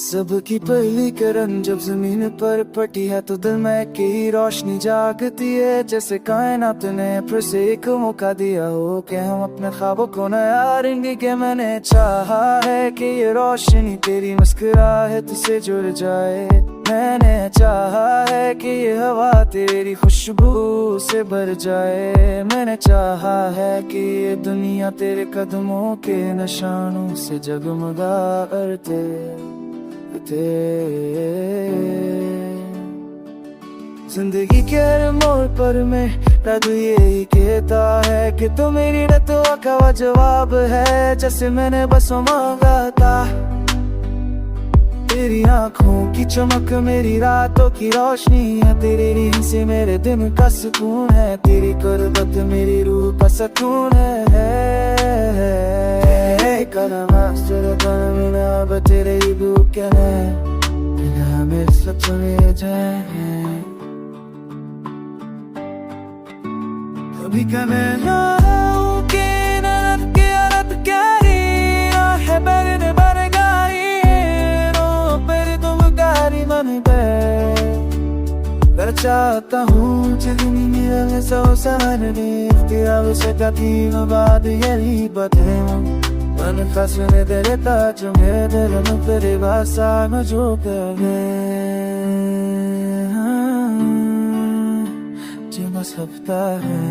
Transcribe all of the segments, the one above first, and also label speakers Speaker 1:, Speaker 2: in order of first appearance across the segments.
Speaker 1: सबकी पहली किरण जब जमीन पर पटी है तो दिल में की रोशनी जागती है। जैसे कायनात ने फिर से एक मौका दिया हो कि हम अपने ख्वाबों को नयारेंगे। कि मैंने चाहा है कि ये रोशनी तेरी मुस्कुराहट से जुड़ जाए। मैंने चाहा है कि ये हवा तेरी खुशबू से भर जाए। मैंने चाहा है कि ये दुनिया तेरे कदमों के निशानों से जगमगा करते जिंदगी के हर मोड़ पर मैं रब यही कहता है कि तू मेरी रतुआ का जवाब है। जैसे मैंने बस मांगा था, तेरी आंखों की चमक मेरी रातों की रोशनी है। तेरी रीह से मेरे दिन का सुकून है। तेरी कुर्बत मेरी रूह का सुकून है। तेरे मेरे सपने जाए कभी कभी ना के नरक के अरत कैरी है बरने बरगारी रो पर तुम गारी मन पे कर चाहता हूँ जिंदगी मेरा सौ सारने तेरा उसे कभी बाद यही बते मन फसने तेरे ताज में तेरे न तेरे भाषा न जो करे जो सकता है।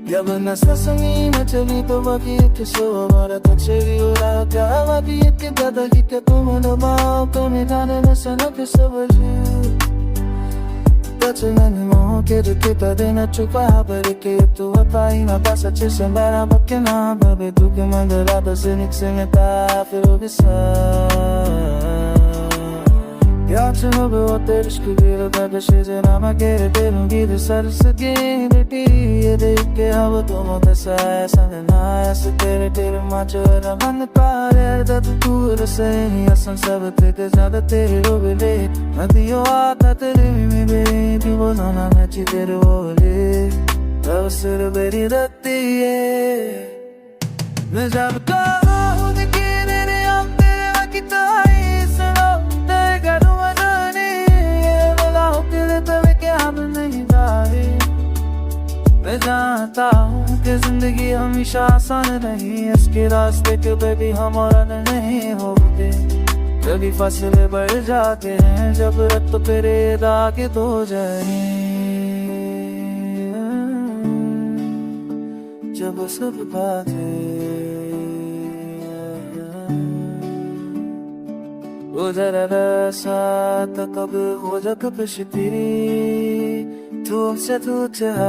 Speaker 1: जब नस्ल संगी न चली तो बाकी किसो हमारा तक उड़ा क्या बाकी के दादा की के तुम दबाओ तो निकाले न सना के सब que de que te den a chupar pero que tu papá y no pasa che sembra porque no bebe tu que mandará da zenix se me tá pero याद से हो वो तेरे इश्क की रब्ता शेज़ नामा के तेरे गीत सर सके बेटी ये देख के अब तो मुझे ऐसा ना ऐसे तेरे माचोरा मन पारे दर्द दूर से नहीं असन सब तेरे ज़्यादा तेरे रोबले नदियों आता तेरे में बेटी वो ना नची तेरे बोले तब सिर बेरी रत्ती है मैं जब कहूँ कि तेरे आप तेरे बाकी ताई सुनो मैं जानता हूँ कि जिंदगी हमेशा आसान नहीं। इसके रास्ते कभी भी हमारा नहीं होते। कभी फासले बढ़ जाते हैं जब रत तेरे दागे तो जाए। जब सब बातें वो जरा साथ कब हो जा कब तेरी तुमसे तू चाह